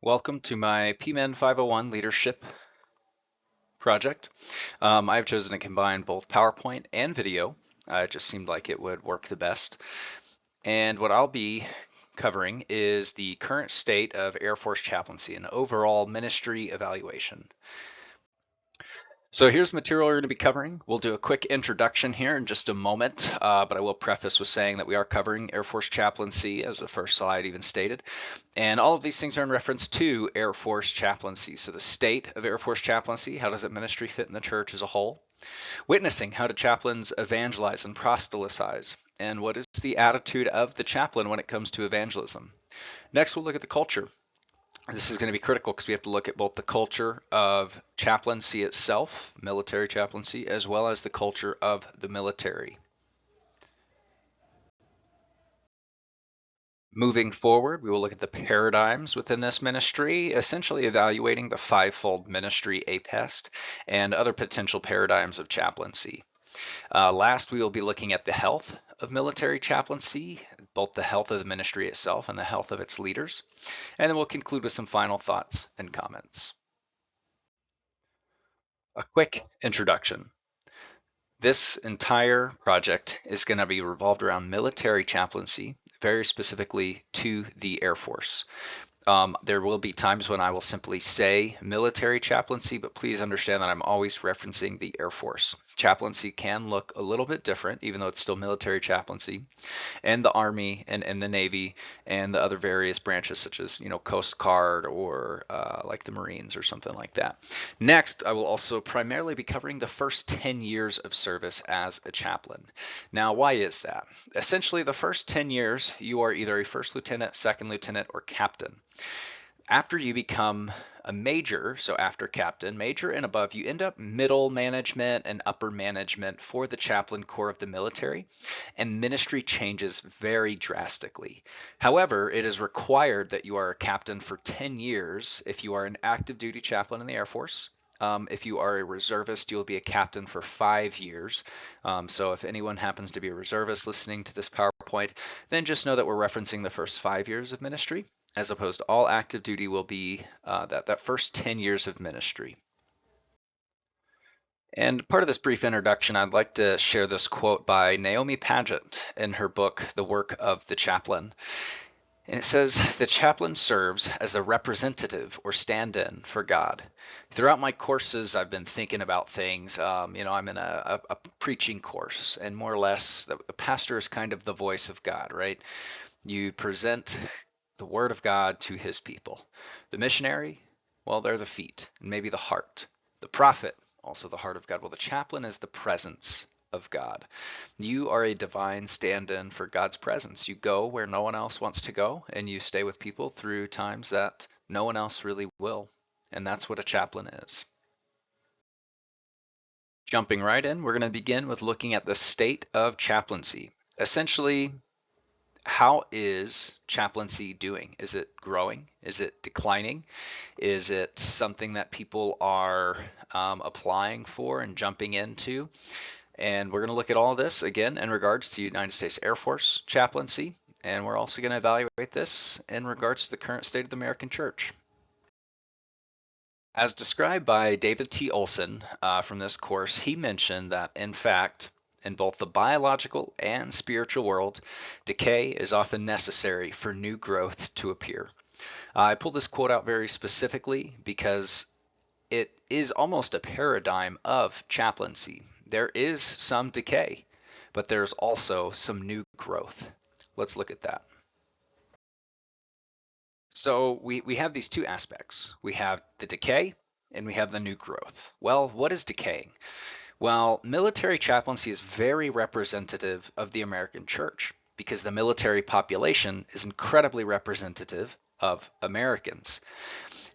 Welcome to my PMIN 501 leadership project. I've chosen to combine both PowerPoint and video. It just seemed like it would work the best. And what I'll be covering is the current state of Air Force chaplaincy and overall ministry evaluation. So here's the material we're going to be covering. We'll do a quick introduction here in just a moment, but I will preface with saying that we are covering Air Force chaplaincy, as the first slide even stated. And all of these things are in reference to Air Force chaplaincy. So the state of Air Force chaplaincy, how does that ministry fit in the church as a whole? Witnessing, how do chaplains evangelize and proselytize? And what is the attitude of the chaplain when it comes to evangelism? Next, we'll look at the culture. This is going to be critical because we have to look at both the culture of chaplaincy itself, military chaplaincy, as well as the culture of the military. Moving forward, we will look at the paradigms within this ministry, essentially evaluating the fivefold ministry APEST and other potential paradigms of chaplaincy. Last, we will be looking at the health of military chaplaincy, both the health of the ministry itself and the health of its leaders. And then we'll conclude with some final thoughts and comments. A quick introduction. This entire project is going to be revolved around military chaplaincy, very specifically to the Air Force. There will be times when I will simply say military chaplaincy, but please understand that I'm always referencing the Air Force. Chaplaincy can look a little bit different, even though it's still military chaplaincy, and the Army and the Navy and the other various branches, such as Coast Guard or like the Marines or something like that. Next, I will also primarily be covering the first 10 years of service as a chaplain. Now, why is that? Essentially, the first 10 years, you are either a first lieutenant, second lieutenant, or captain. After you become a major, so after captain, major and above, you end up middle management and upper management for the chaplain corps of the military, and ministry changes very drastically. However, it is required that you are a captain for 10 years if you are an active duty chaplain in the Air Force. If you are a reservist, you'll be a captain for 5 years. So if anyone happens to be a reservist listening to this PowerPoint, then just know that we're referencing the first 5 years of ministry, as opposed to all active duty will be that first 10 years of ministry. And part of this brief introduction, I'd like to share this quote by Naomi Paget in her book, The Work of the Chaplain. And it says, "The chaplain serves as the representative or stand-in for God. Throughout my courses, I've been thinking about things. I'm in a preaching course, and more or less, the pastor is kind of the voice of God, right? You present the word of God to his people. The missionary, well, they're the feet and maybe the heart. The prophet, also the heart of God. Well, the chaplain is the presence of God. You are a divine stand-in for God's presence. You go where no one else wants to go, and you stay with people through times that no one else really will. And that's what a chaplain is." Jumping right in, we're going to begin with looking at the state of chaplaincy. Essentially, how is chaplaincy doing? Is it growing? Is it declining? Is it something that people are applying for and jumping into? And we're going to look at all of this again in regards to United States Air Force chaplaincy, and we're also going to evaluate this in regards to the current state of the American church. As described by David T. Olson from this course, he mentioned that, in fact, in both the biological and spiritual world, decay is often necessary for new growth to appear. I pulled this quote out very specifically because it is almost a paradigm of chaplaincy. There is some decay, but there's also some new growth. Let's look at that. So we have these two aspects. We have the decay and we have the new growth. Well, what is decaying? Well, military chaplaincy is very representative of the American church because the military population is incredibly representative of Americans.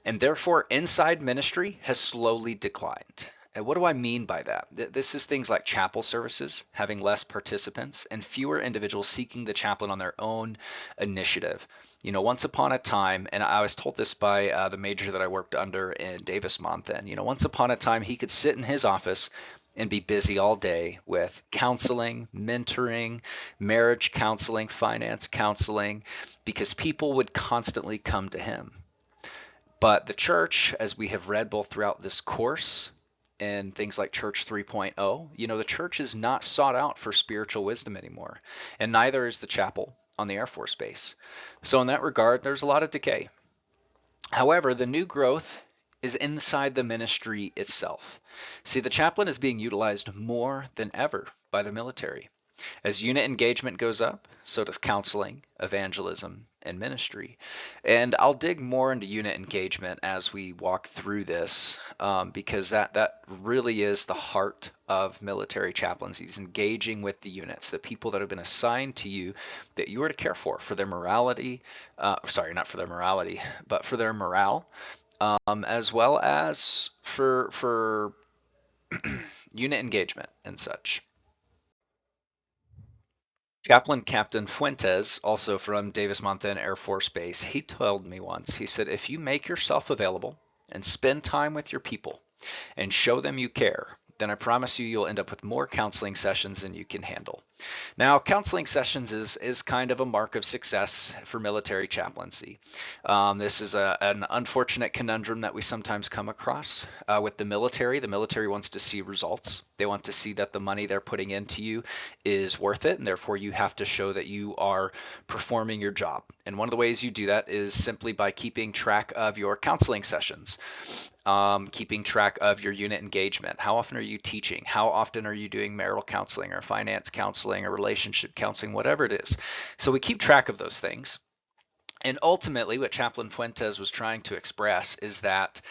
And therefore, inside ministry has slowly declined. And what do I mean by that? This is things like chapel services, having less participants, and fewer individuals seeking the chaplain on their own initiative. Once upon a time, and I was told this by the major that I worked under in Davis Monthan, once upon a time he could sit in his office and be busy all day with counseling, mentoring, marriage counseling, finance counseling, because people would constantly come to him. But the church, as we have read both throughout this course and things like Church 3.0, the church is not sought out for spiritual wisdom anymore, and neither is the chapel on the Air Force Base. So in that regard, there's a lot of decay. However, the new growth is inside the ministry itself. See, the chaplain is being utilized more than ever by the military. As unit engagement goes up, so does counseling, evangelism, and ministry. And I'll dig more into unit engagement as we walk through this, because that really is the heart of military chaplaincies, engaging with the units, the people that have been assigned to you that you are to care for their morality, sorry, not for their morality, but for their morale, as well as for unit engagement and such. Chaplain Captain Fuentes, also from Davis-Monthan Air Force Base, he told me once, he said, if you make yourself available and spend time with your people and show them you care, then I promise you you'll end up with more counseling sessions than you can handle. Now, counseling sessions is kind of a mark of success for military chaplaincy. This is an unfortunate conundrum that we sometimes come across with the military. The military wants to see results. They want to see that the money they're putting into you is worth it, and therefore you have to show that you are performing your job. And one of the ways you do that is simply by keeping track of your counseling sessions. Keeping track of your unit engagement. How often are you teaching? How often are you doing marital counseling or finance counseling or relationship counseling, whatever it is? So we keep track of those things. And ultimately, what Chaplain Fuentes was trying to express is that,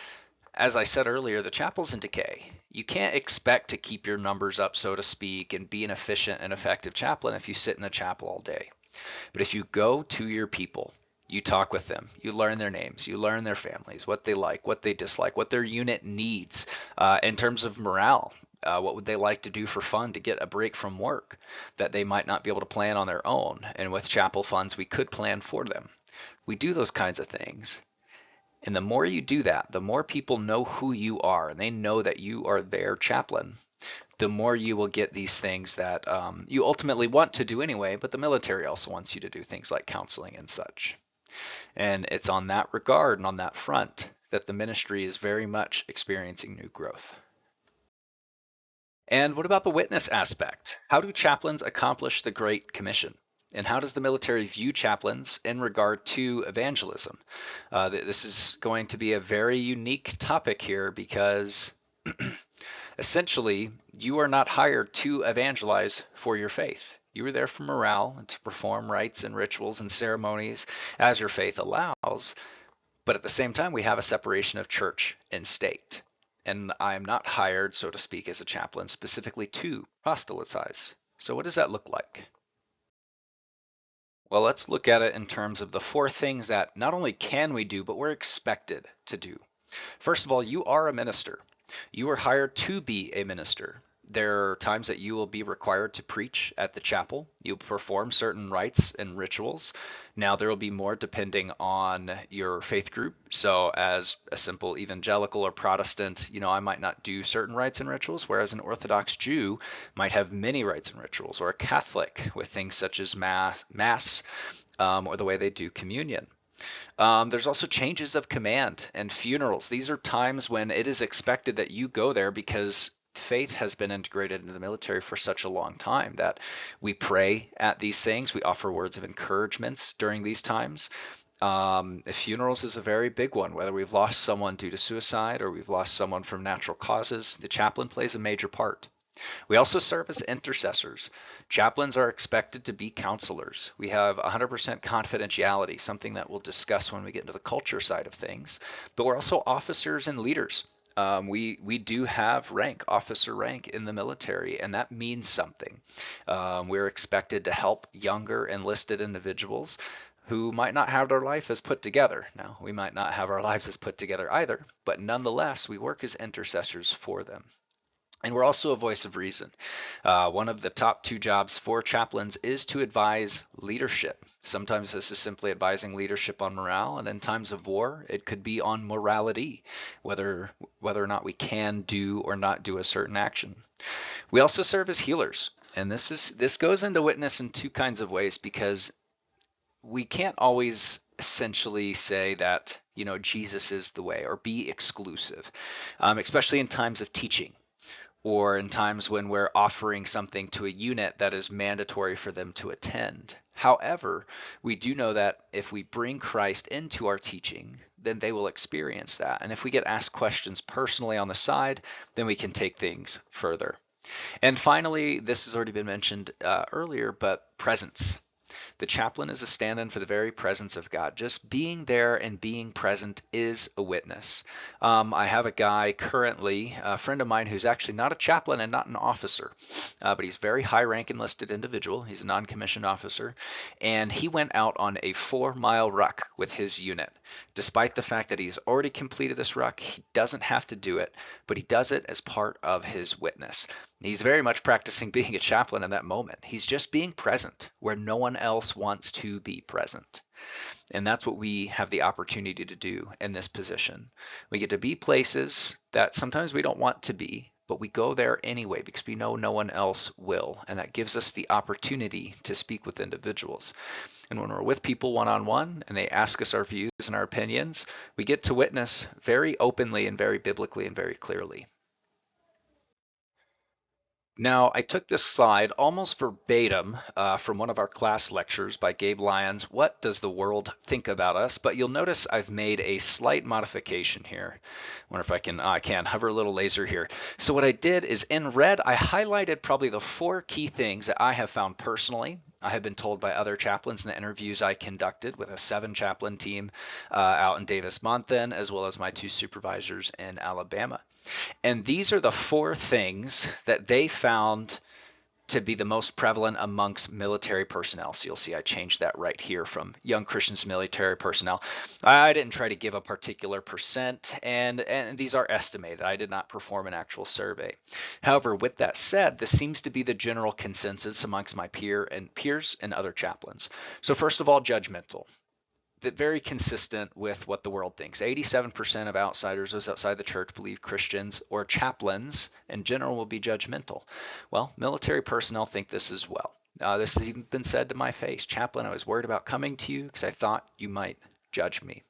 as I said earlier, the chapel's in decay. You can't expect to keep your numbers up, so to speak, and be an efficient and effective chaplain if you sit in the chapel all day. But if you go to your people, you talk with them, you learn their names, you learn their families, what they like, what they dislike, what their unit needs in terms of morale. What would they like to do for fun to get a break from work that they might not be able to plan on their own? And with chapel funds, we could plan for them. We do those kinds of things. And the more you do that, the more people know who you are and they know that you are their chaplain, the more you will get these things that you ultimately want to do anyway, but the military also wants you to do things like counseling and such. And it's on that regard and on that front that the ministry is very much experiencing new growth. And what about the witness aspect? How do chaplains accomplish the Great Commission? And how does the military view chaplains in regard to evangelism? This is going to be a very unique topic here because essentially you are not hired to evangelize for your faith. You are there for morale and to perform rites and rituals and ceremonies as your faith allows. But at the same time, we have a separation of church and state. And I am not hired, so to speak, as a chaplain specifically to proselytize. So what does that look like? Well, let's look at it in terms of the four things that not only can we do, but we're expected to do. First of all, you are a minister. You are hired to be a minister. There are times that you will be required to preach at the chapel. You'll perform certain rites and rituals. Now, there will be more depending on your faith group. So as a simple evangelical or Protestant, I might not do certain rites and rituals, whereas an Orthodox Jew might have many rites and rituals, or a Catholic with things such as Mass or the way they do communion. There's also changes of command and funerals. These are times when it is expected that you go there because faith has been integrated into the military for such a long time that we pray at these things. We offer words of encouragements during these times. Funerals is a very big one, whether we've lost someone due to suicide or we've lost someone from natural causes. The chaplain plays a major part. We also serve as intercessors. Chaplains are expected to be counselors. We have 100% confidentiality, something that we'll discuss when we get into the culture side of things. But we're also officers and leaders. We do have officer rank in the military, and that means something. We're expected to help younger enlisted individuals who might not have their life as put together. Now, we might not have our lives as put together either, but nonetheless, we work as intercessors for them. And we're also a voice of reason. One of the top two jobs for chaplains is to advise leadership. Sometimes this is simply advising leadership on morale, and in times of war, it could be on morality, whether or not we can do or not do a certain action. We also serve as healers, and this goes into witness in two kinds of ways, because we can't always essentially say that Jesus is the way, or be exclusive, especially in times of teaching or in times when we're offering something to a unit that is mandatory for them to attend. However, we do know that if we bring Christ into our teaching, then they will experience that. And if we get asked questions personally on the side, then we can take things further. And finally, this has already been mentioned earlier, but presence. The chaplain is a stand-in for the very presence of God. Just being there and being present is a witness. I have a guy currently, a friend of mine, who's actually not a chaplain and not an officer, but he's a very high-rank enlisted individual. He's a non-commissioned officer, and he went out on a 4-mile ruck with his unit. Despite the fact that he's already completed this ruck, he doesn't have to do it, but he does it as part of his witness. He's very much practicing being a chaplain in that moment. He's just being present where no one else wants to be present. And that's what we have the opportunity to do in this position. We get to be places that sometimes we don't want to be, but we go there anyway because we know no one else will. And that gives us the opportunity to speak with individuals. And when we're with people one-on-one and they ask us our views and our opinions, we get to witness very openly and very biblically and very clearly. Now, I took this slide almost verbatim from one of our class lectures by Gabe Lyons, What Does the World Think About Us? But you'll notice I've made a slight modification here. I wonder if I can hover a little laser here. So what I did is in red, I highlighted probably the 4 key things that I have found personally. I have been told by other chaplains in the interviews I conducted with a 7-chaplain team out in Davis-Monthan, as well as my 2 supervisors in Alabama. And these are the 4 things that they found to be the most prevalent amongst military personnel. So you'll see I changed that right here from young Christians to military personnel. I didn't try to give a particular percent, and these are estimated. I did not perform an actual survey. However, with that said, this seems to be the general consensus amongst my peers and other chaplains. So first of all, judgmental. That very consistent with what the world thinks. 87% of outsiders, those outside the church, believe Christians or chaplains in general will be judgmental. Well, military personnel think this as well. This has even been said to my face. Chaplain, I was worried about coming to you because I thought you might judge me.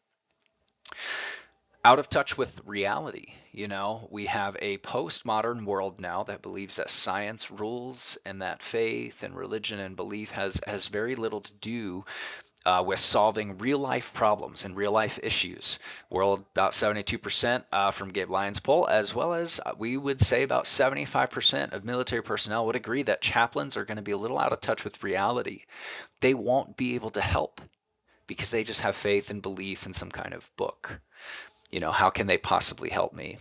Out of touch with reality. We have a postmodern world now that believes that science rules and that faith and religion and belief has very little to do with solving real life problems and real life issues. World about 72% from Gabe Lyons' poll, as well as we would say about 75% of military personnel would agree that chaplains are going to be a little out of touch with reality. They won't be able to help because they just have faith and belief in some kind of book. How can they possibly help me?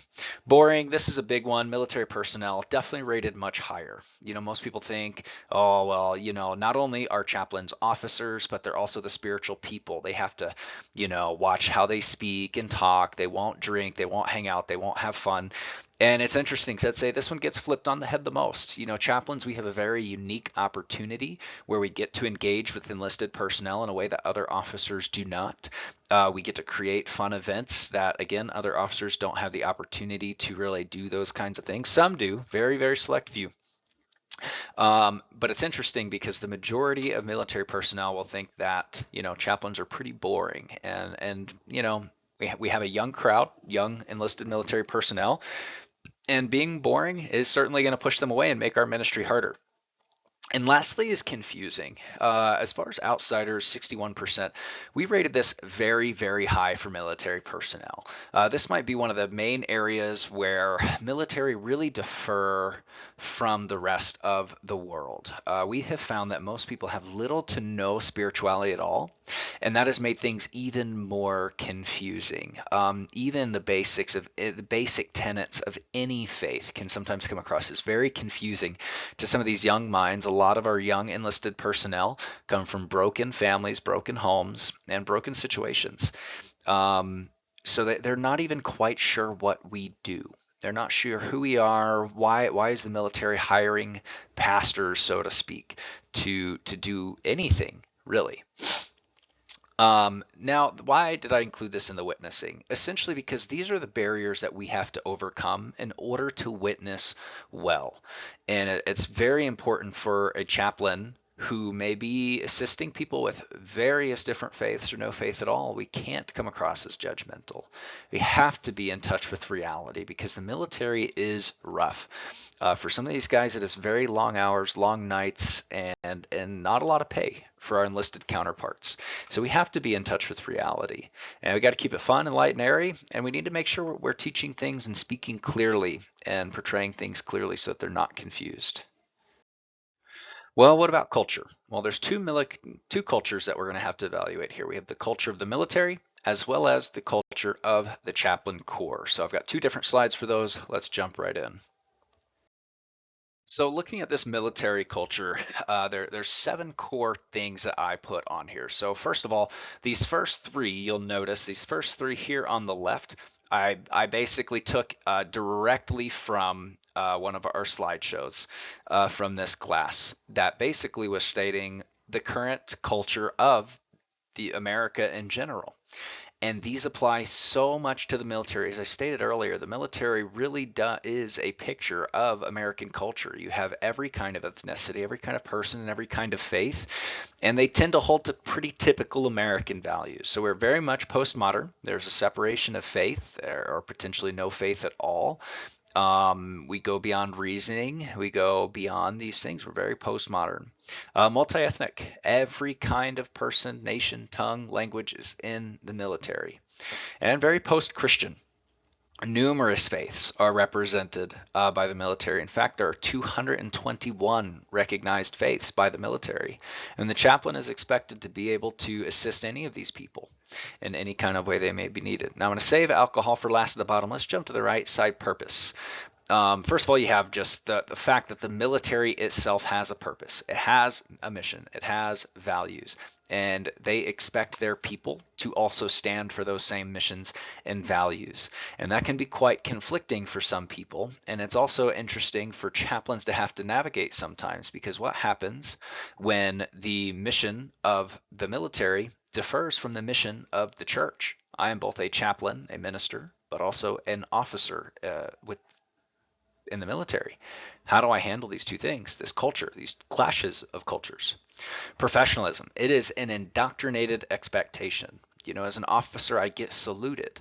Boring, this is a big one. Military personnel definitely rated much higher. Most people think, oh, well, not only are chaplains officers, but they're also the spiritual people. They have to, watch how they speak and talk. They won't drink. They won't hang out. They won't have fun. And it's interesting because I'd say this one gets flipped on the head the most. Chaplains, we have a very unique opportunity where we get to engage with enlisted personnel in a way that other officers do not. We get to create fun events that, again, other officers don't have the opportunity to really do those kinds of things. Some do, very, very select few. But it's interesting because the majority of military personnel will think that, chaplains are pretty boring. And we have a young crowd, young enlisted military personnel. And being boring is certainly going to push them away and make our ministry harder. And lastly is confusing. As far as outsiders, 61%, we rated this very, very high for military personnel. This might be one of the main areas where military really differ from the rest of the world. We have found that most people have little to no spirituality at all, and that has made things even more confusing. Even the basic tenets of any faith can sometimes come across as very confusing to some of these young minds. A lot of our young enlisted personnel come from broken families, broken homes, and broken situations. So they're not even quite sure what we do. They're not sure who we are. Why is the military hiring pastors, so to speak, to do anything, really? Now, why did I include this in the witnessing? Essentially because these are the barriers that we have to overcome in order to witness well. And it's very important for a chaplain who may be assisting people with various different faiths or no faith at all, we can't come across as judgmental. We have to be in touch with reality because the military is rough. For some of these guys, it is very long hours, long nights, and not a lot of pay for our enlisted counterparts. So we have to be in touch with reality, and we got to keep it fun and light and airy. And we need to make sure we're teaching things and speaking clearly and portraying things clearly so that they're not confused. Well, what about culture? Well, there's two cultures that we're going to have to evaluate here. We have the culture of the military as well as the culture of the chaplain corps. So I've got two different slides for those. Let's jump right in. So looking at this military culture, there's seven core things that I put on here. So first of all, these first three, you'll notice these first three here on the left, I basically took directly from one of our slideshows from this class that basically was stating the current culture of the America in general. And these apply so much to the military. As I stated earlier, the military really is a picture of American culture. You have every kind of ethnicity, every kind of person, and every kind of faith, and they tend to hold to pretty typical American values. So we're very much postmodern. There's a separation of faith, or potentially no faith at all. We go beyond reasoning. We go beyond these things. We're very postmodern. Multi-ethnic. Every kind of person, nation, tongue, language is in the military. And very post-Christian. Numerous faiths are represented by the military. In fact, there are 221 recognized faiths by the military. And the chaplain is expected to be able to assist any of these people in any kind of way they may be needed. Now, I'm going to save alcohol for last at the bottom. Let's jump to the right side, purpose. First of all, you have just the fact that the military itself has a purpose. It has a mission. It has values. And they expect their people to also stand for those same missions and values. And that can be quite conflicting for some people. And it's also interesting for chaplains to have to navigate sometimes, because what happens when the mission of the military differs from the mission of the church? I am both a chaplain, a minister, but also an officer in the military. How do I handle these two things, this culture, these clashes of cultures? Professionalism. It is an indoctrinated expectation. You know, as an officer, I get saluted,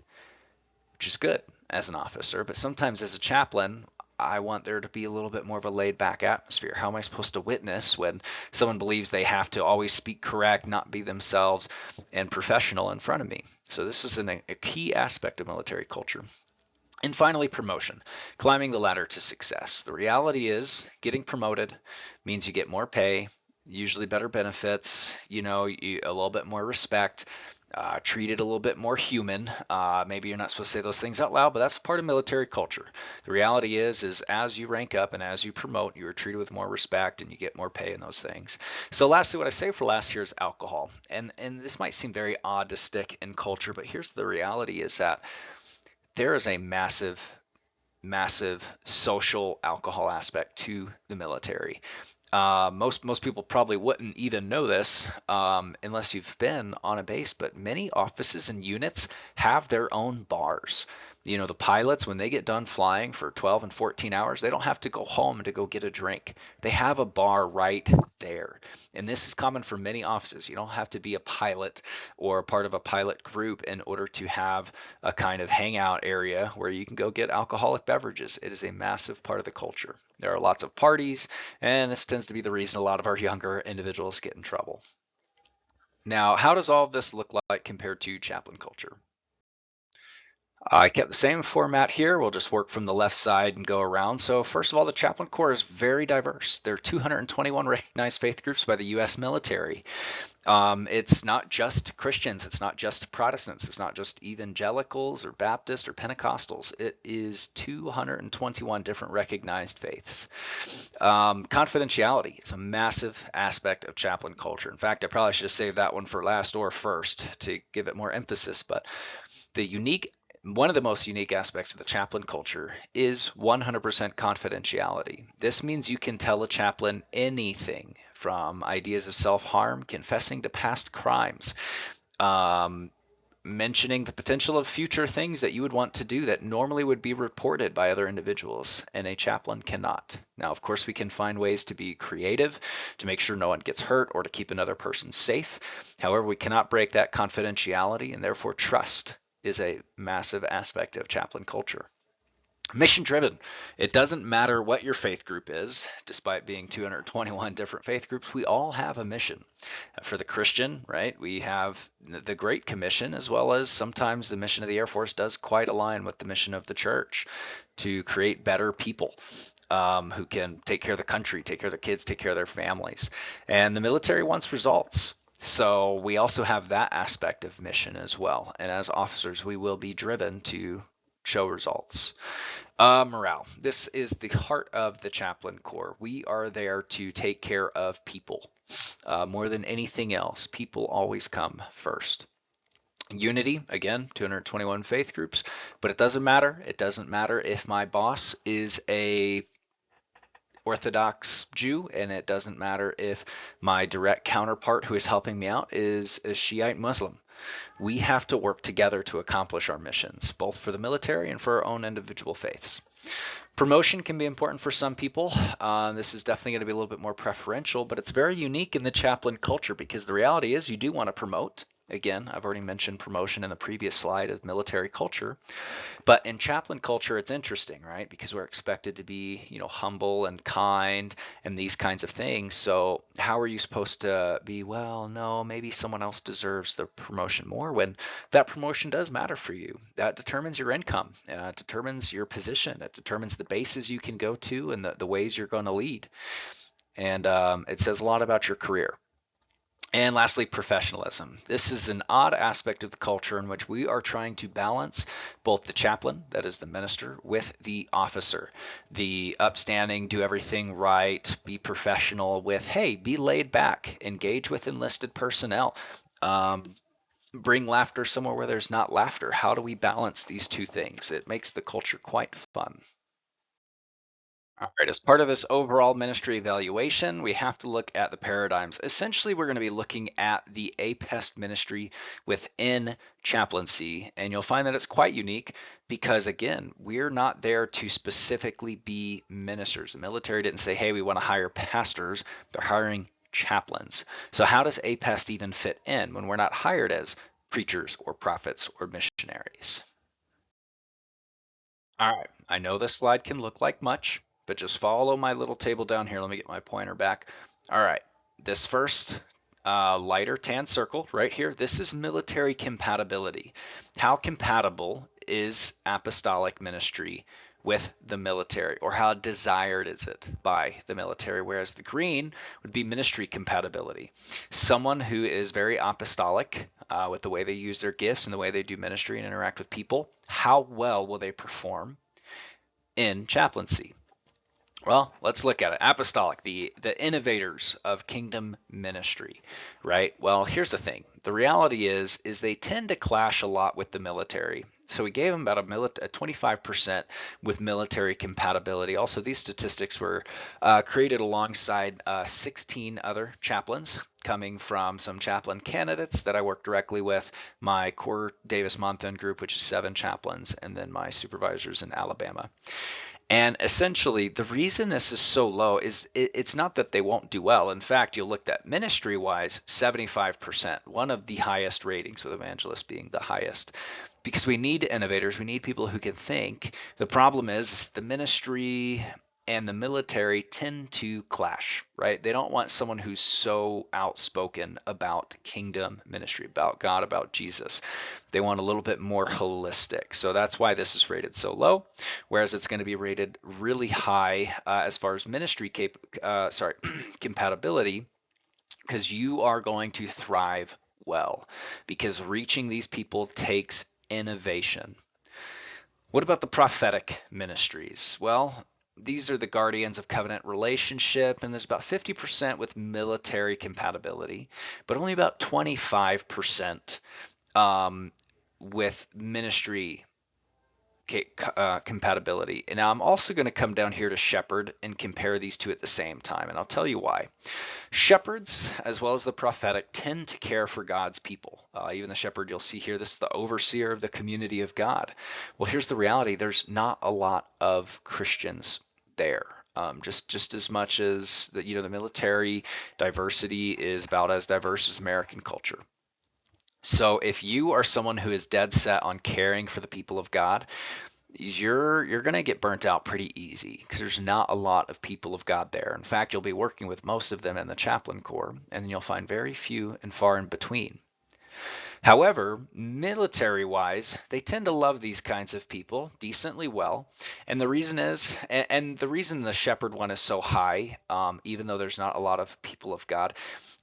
which is good as an officer, but sometimes as a chaplain, I want there to be a little bit more of a laid back atmosphere. How am I supposed to witness when someone believes they have to always speak correct, not be themselves, and professional in front of me? So this is a key aspect of military culture. And finally, promotion, climbing the ladder to success. The reality is getting promoted means you get more pay, usually better benefits, a little bit more respect, treated a little bit more human. Maybe you're not supposed to say those things out loud, but that's part of military culture. The reality is as you rank up and as you promote, you are treated with more respect and you get more pay in those things. So lastly, what I say for last here is alcohol. And this might seem very odd to stick in culture, but here's the reality is that there is a massive social alcohol aspect to the military. Most people probably wouldn't even know this unless you've been on a base, but many offices and units have their own bars. The pilots, when they get done flying for 12 and 14 hours, they don't have to go home to go get a drink. They have a bar right there. And this is common for many offices. You don't have to be a pilot or a part of a pilot group in order to have a kind of hangout area where you can go get alcoholic beverages. It is a massive part of the culture. There are lots of parties, and this tends to be the reason a lot of our younger individuals get in trouble. Now, how does all of this look like compared to chaplain culture? I kept the same format here. We'll just work from the left side and go around. So first of all, the chaplain corps is very diverse. There are 221 recognized faith groups by the U.S. military. It's not just Christians. It's not just Protestants. It's not just evangelicals or Baptists or Pentecostals. It is 221 different recognized faiths. Confidentiality is a massive aspect of chaplain culture. In fact, I probably should have saved that one for last or first to give it more emphasis, but one of the most unique aspects of the chaplain culture is 100% confidentiality. This means you can tell a chaplain anything from ideas of self-harm, confessing to past crimes, mentioning the potential of future things that you would want to do that normally would be reported by other individuals, and a chaplain cannot. Now, of course, we can find ways to be creative to make sure no one gets hurt or to keep another person safe. However, we cannot break that confidentiality, and therefore trust is a massive aspect of chaplain culture. Mission driven. It doesn't matter what your faith group is, despite being 221 different faith groups, we all have a mission. For the Christian, right, we have the Great Commission, as well as sometimes the mission of the Air Force does quite align with the mission of the church to create better people. Who can take care of the country, take care of their kids, take care of their families. And the military wants results. So we also have that aspect of mission as well. And as officers, we will be driven to show results. Morale. This is the heart of the chaplain corps. We are there to take care of people. More than anything else, people always come first. Unity, again, 221 faith groups, but it doesn't matter. It doesn't matter if my boss is a Orthodox Jew, and it doesn't matter if my direct counterpart who is helping me out is a Shiite Muslim. We have to work together to accomplish our missions, both for the military and for our own individual faiths. Promotion can be important for some people. This is definitely going to be a little bit more preferential, but it's very unique in the chaplain culture because the reality is you do want to promote. Again, I've already mentioned promotion in the previous slide of military culture. But in chaplain culture, it's interesting, right? Because we're expected to be, humble and kind and these kinds of things. So how are you supposed to be, well, no, maybe someone else deserves the promotion more when that promotion does matter for you? That determines your income, determines your position, it determines the bases you can go to and the ways you're going to lead. And it says a lot about your career. And lastly, professionalism. This is an odd aspect of the culture in which we are trying to balance both the chaplain, that is the minister, with the officer. The upstanding, do everything right, be professional with, hey, be laid back, engage with enlisted personnel, bring laughter somewhere where there's not laughter. How do we balance these two things? It makes the culture quite fun. All right, as part of this overall ministry evaluation, we have to look at the paradigms. Essentially, we're going to be looking at the APEST ministry within chaplaincy, and you'll find that it's quite unique because, again, we're not there to specifically be ministers. The military didn't say, hey, we want to hire pastors. They're hiring chaplains. So how does APEST even fit in when we're not hired as preachers or prophets or missionaries? All right, I know this slide can look like much, but just follow my little table down here. Let me get my pointer back. All right, this first lighter tan circle right here, this is military compatibility. How compatible is apostolic ministry with the military, or how desired is it by the military? Whereas the green would be ministry compatibility. Someone who is very apostolic with the way they use their gifts and the way they do ministry and interact with people, how well will they perform in chaplaincy? Well, let's look at it. Apostolic, the innovators of kingdom ministry, right? Well, here's the thing. The reality is they tend to clash a lot with the military. So we gave them about a 25% with military compatibility. Also, these statistics were created alongside 16 other chaplains coming from some chaplain candidates that I work directly with, my core Davis-Monthan group, which is 7 chaplains, and then my supervisors in Alabama. And essentially, the reason this is so low is it's not that they won't do well. In fact, you looked at ministry-wise, 75%, one of the highest ratings, with evangelists being the highest. Because we need innovators, we need people who can think. The problem is the ministry and the military tend to clash, right? They don't want someone who's so outspoken about kingdom ministry, about God, about Jesus. They want a little bit more holistic. So that's why this is rated so low, whereas it's going to be rated really high as far as ministry compatibility, because you are going to thrive well, because reaching these people takes innovation. What about the prophetic ministries? Well, these are the guardians of covenant relationship, and there's about 50% with military compatibility, but only about 25% with ministry compatibility. And now I'm also going to come down here to shepherd and compare these two at the same time, and I'll tell you why. Shepherds, as well as the prophetic, tend to care for God's people. Even the shepherd you'll see here, this is the overseer of the community of God. Well, here's the reality. There's not a lot of Christians there. Just as much as the military diversity is about as diverse as American culture. So if you are someone who is dead set on caring for the people of God, you're going to get burnt out pretty easy because there's not a lot of people of God there. In fact, you'll be working with most of them in the chaplain corps, and then you'll find very few and far in between. However, military-wise, they tend to love these kinds of people decently well, and the reason is, and the reason the shepherd one is so high, even though there's not a lot of people of God,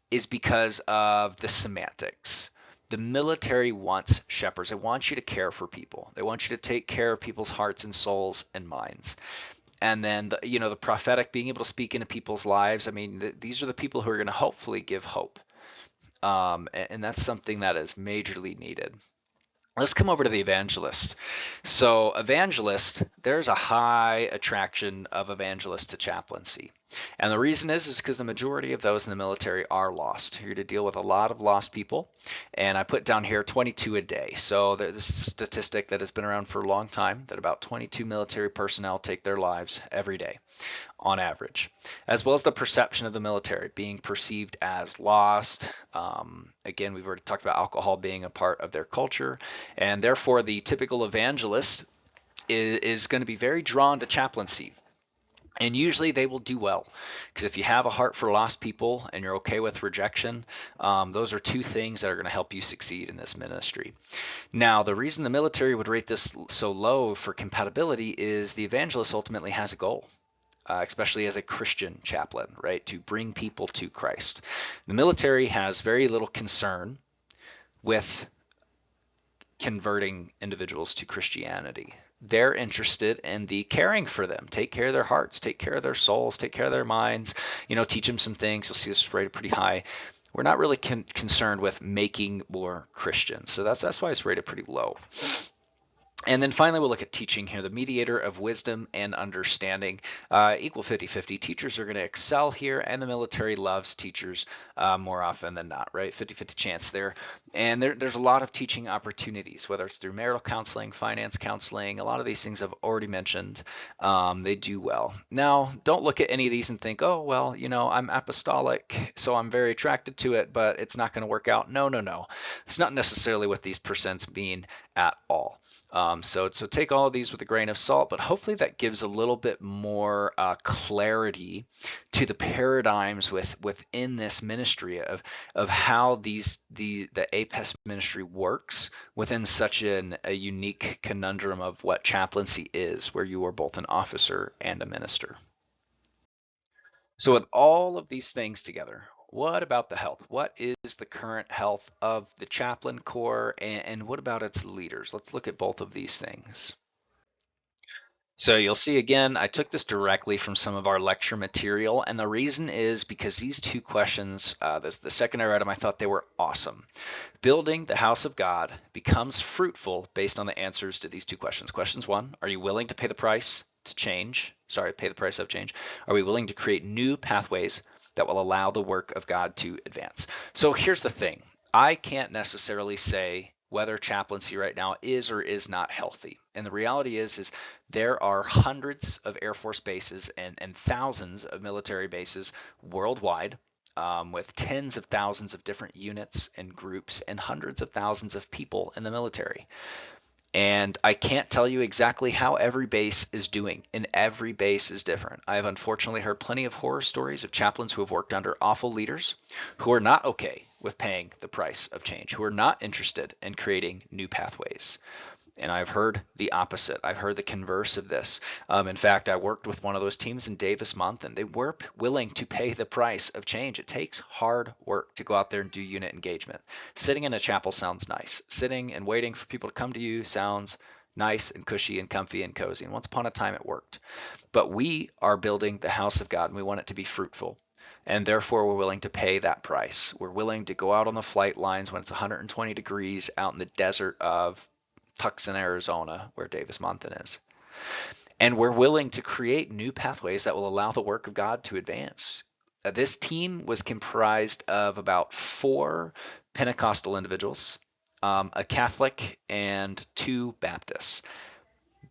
is because of the semantics. The military wants shepherds. They want you to care for people. They want you to take care of people's hearts and souls and minds. And then the prophetic, being able to speak into people's lives. I mean, these are the people who are going to hopefully give hope. And that's something that is majorly needed. Let's come over to the evangelist. So evangelist, there's a high attraction of evangelists to chaplaincy. And the reason is because the majority of those in the military are lost. You're to deal with a lot of lost people. And I put down here 22 a day. So there's a statistic that has been around for a long time that about 22 military personnel take their lives every day on average, as well as the perception of the military being perceived as lost. Again, we've already talked about alcohol being a part of their culture, and therefore the typical evangelist is going to be very drawn to chaplaincy. And usually they will do well, because if you have a heart for lost people and you're okay with rejection, those are two things that are going to help you succeed in this ministry. Now, the reason the military would rate this so low for compatibility is the evangelist ultimately has a goal. Especially as a Christian chaplain, right, to bring people to Christ. The military has very little concern with converting individuals to Christianity. They're interested in the caring for them. Take care of their hearts, take care of their souls, take care of their minds, teach them some things. You'll see this rated pretty high. We're not really concerned with making more Christians. So that's why it's rated pretty low. And then finally, we'll look at teaching here, the mediator of wisdom and understanding. Equal 50-50. Teachers are going to excel here, and the military loves teachers more often than not, right? 50-50 chance there. And there's a lot of teaching opportunities, whether it's through marital counseling, finance counseling. A lot of these things I've already mentioned. They do well. Now, don't look at any of these and think, oh, well, I'm apostolic, so I'm very attracted to it, but it's not going to work out. No. It's not necessarily what these percents mean at all. So take all of these with a grain of salt, but hopefully that gives a little bit more clarity to the paradigms within this ministry of how the APES ministry works within such a unique conundrum of what chaplaincy is, where you are both an officer and a minister. So with all of these things together, what about the health? What is the current health of the chaplain corps, and what about its leaders? Let's look at both of these things. So you'll see again, I took this directly from some of our lecture material, and the reason is because these two questions, the second I read them, I thought they were awesome. Building the house of God becomes fruitful based on the answers to these two questions. Questions one, are you willing to pay the price to change? Sorry, pay the price of change. Are we willing to create new pathways that will allow the work of God to advance? So here's the thing. I can't necessarily say whether chaplaincy right now is or is not healthy. And the reality is there are hundreds of Air Force bases and thousands of military bases worldwide, with tens of thousands of different units and groups and hundreds of thousands of people in the military. And I can't tell you exactly how every base is doing, and every base is different. I have unfortunately heard plenty of horror stories of chaplains who have worked under awful leaders who are not okay with paying the price of change, who are not interested in creating new pathways. And I've heard the opposite. I've heard the converse of this. In fact, I worked with one of those teams in Davis Month, and they were willing to pay the price of change. It takes hard work to go out there and do unit engagement. Sitting in a chapel sounds nice. Sitting and waiting for people to come to you sounds nice and cushy and comfy and cozy. And once upon a time, it worked. But we are building the house of God, and we want it to be fruitful. And therefore, we're willing to pay that price. We're willing to go out on the flight lines when it's 120 degrees out in the desert of Tucson, Arizona, where Davis Monthan is. And we're willing to create new pathways that will allow the work of God to advance. This team was comprised of about 4 Pentecostal individuals, a Catholic, and 2 Baptists.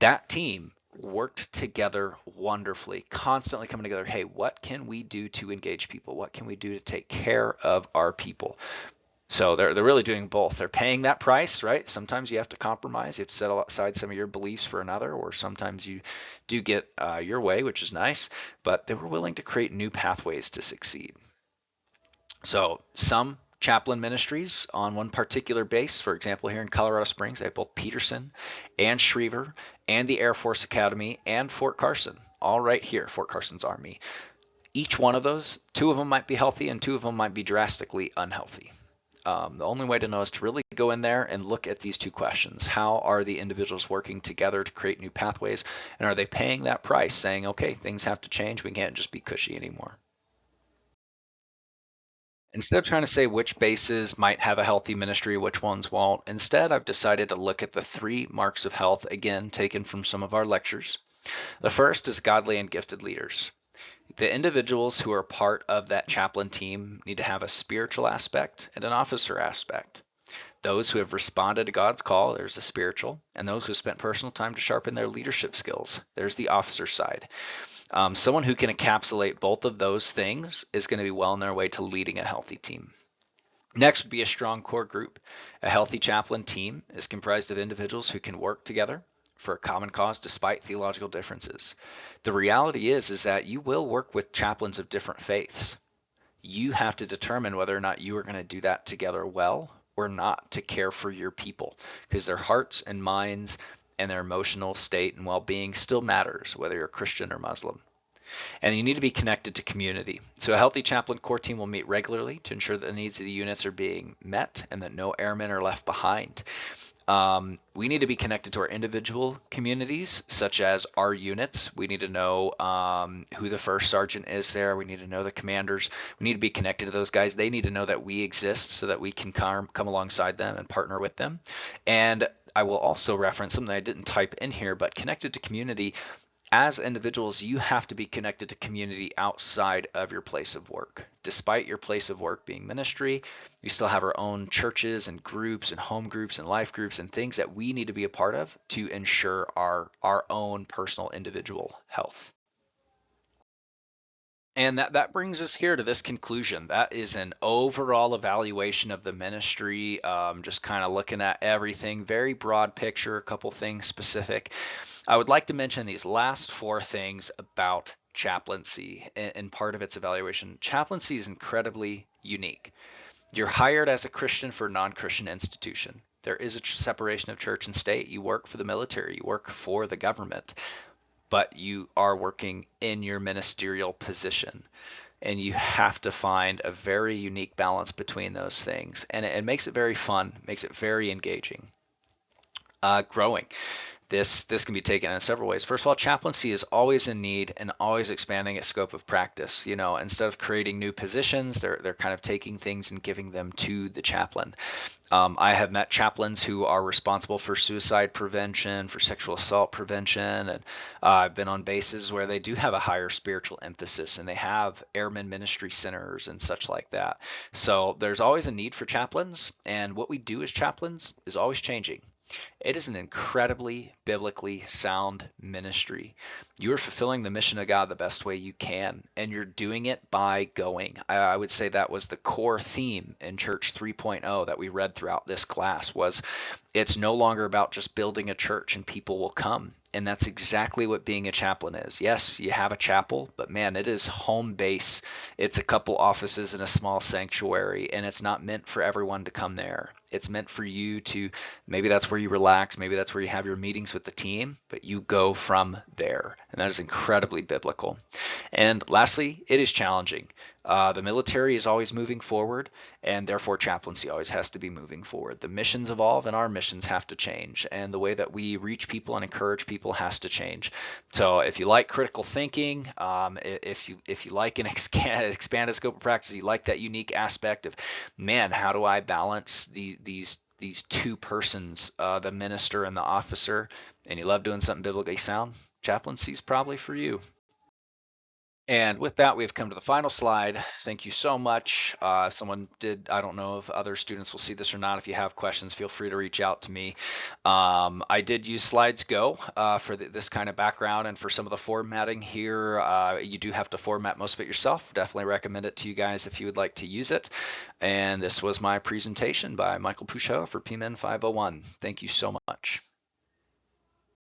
That team worked together wonderfully, constantly coming together. Hey, what can we do to engage people? What can we do to take care of our people? So they're really doing both. They're paying that price, right? Sometimes you have to compromise. You have to set aside some of your beliefs for another, or sometimes you do get your way, which is nice. But they were willing to create new pathways to succeed. So some chaplain ministries on one particular base, for example, here in Colorado Springs, they have both Peterson and Schriever and the Air Force Academy and Fort Carson, all right here, Fort Carson's Army. Each one of those, 2 of them might be healthy and 2 of them might be drastically unhealthy. The only way to know is to really go in there and look at these 2 questions. How are the individuals working together to create new pathways? And are they paying that price, saying, okay, things have to change. We can't just be cushy anymore. Instead of trying to say which bases might have a healthy ministry, which ones won't, instead I've decided to look at the 3 marks of health, again, taken from some of our lectures. The first is godly and gifted leaders. The individuals who are part of that chaplain team need to have a spiritual aspect and an officer aspect. Those who have responded to God's call, there's the spiritual, and those who have spent personal time to sharpen their leadership skills, there's the officer side. Someone who can encapsulate both of those things is going to be well on their way to leading a healthy team. Next would be a strong core group. A healthy chaplain team is comprised of individuals who can work together for a common cause despite theological differences. The reality is that you will work with chaplains of different faiths. You have to determine whether or not you are going to do that together well or not to care for your people, because their hearts and minds and their emotional state and well-being still matters, whether you're Christian or Muslim. And you need to be connected to community. So a healthy chaplain core team will meet regularly to ensure that the needs of the units are being met and that no airmen are left behind. We need to be connected to our individual communities, such as our units. We need to know who the first sergeant is there. We need to know the commanders. We need to be connected to those guys. They need to know that we exist so that we can come alongside them and partner with them. And I will also reference something I didn't type in here, but connected to community. As individuals, you have to be connected to community outside of your place of work. Despite your place of work being ministry, we still have our own churches and groups and home groups and life groups and things that we need to be a part of to ensure our own personal individual health. And that brings us here to this conclusion. That is an overall evaluation of the ministry, just kind of looking at everything, very broad picture, a couple things specific. I would like to mention these last 4 things about chaplaincy and part of its evaluation. Chaplaincy is incredibly unique. You're hired as a Christian for a non-Christian institution. There is a separation of church and state. You work for the military, you work for the government, but you are working in your ministerial position. And you have to find a very unique balance between those things. And it makes it very fun, makes it very engaging. Growing. This can be taken in several ways. First of all, chaplaincy is always in need and always expanding its scope of practice. Instead of creating new positions, they're kind of taking things and giving them to the chaplain. I have met chaplains who are responsible for suicide prevention, for sexual assault prevention, and I've been on bases where they do have a higher spiritual emphasis, and they have airmen ministry centers and such like that. So there's always a need for chaplains, and what we do as chaplains is always changing. It is an incredibly biblically sound ministry. You are fulfilling the mission of God the best way you can, and you're doing it by going. I would say that was the core theme in Church 3.0 that we read throughout this class. Was it's no longer about just building a church and people will come. And that's exactly what being a chaplain is. Yes, you have a chapel, but man, it is home base. It's a couple offices in a small sanctuary, and it's not meant for everyone to come there. It's meant for you to, maybe that's where you relax, maybe that's where you have your meetings with the team, but you go from there. And that is incredibly biblical. And lastly, it is challenging. The military is always moving forward, and therefore chaplaincy always has to be moving forward. The missions evolve, and our missions have to change, and the way that we reach people and encourage people has to change. So if you like critical thinking, if you like an expanded scope of practice, you like that unique aspect of, man, how do I balance these these two persons, the minister and the officer, and you love doing something biblically sound, chaplaincy is probably for you. And with that, we've come to the final slide. Thank you so much. Someone did, I don't know if other students will see this or not. If you have questions, feel free to reach out to me. I did use Slides Go for this kind of background, and for some of the formatting here, you do have to format most of it yourself. Definitely recommend it to you guys if you would like to use it. And this was my presentation by Michael Pouchot for PMIN 501. Thank you so much.